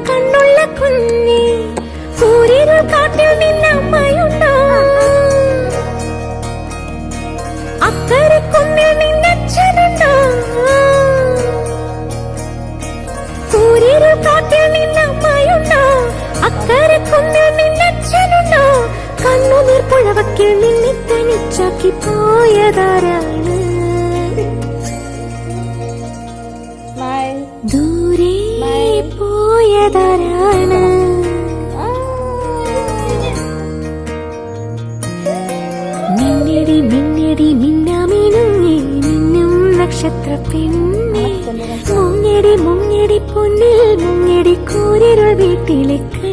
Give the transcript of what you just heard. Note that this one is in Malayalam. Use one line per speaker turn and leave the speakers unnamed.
കണ്ണുള്ള കുഞ്ഞി കൂരിരുൾ കാട്ടിൽ നിന്നമ്മയുണ്ടോ അക്കരെ കുന്നിൽ നിന്നച്ഛനുണ്ടോ കൂരിരുൾ കാട്ടിൽ നിന്നമ്മയുണ്ടോ അക്കരെ കുന്നിൽ നിന്നച്ഛനുണ്ടോ കണ്ണുനീർ പുഴവക്കിൽ നിന്നെ തനിച്ചാക്കി പോയതാരാണ് ദൂരെ പോയതാരാണ് മിന്നടി മിന്നടി മിന്നാമിനുങ്ങി മിന്നും നക്ഷത്ര പെണ്ണെ മുങ്ങടി മുങ്ങടി പൊന്നിൽ മുങ്ങടി കൂരിരുൾ വീട്ടിലേക്ക്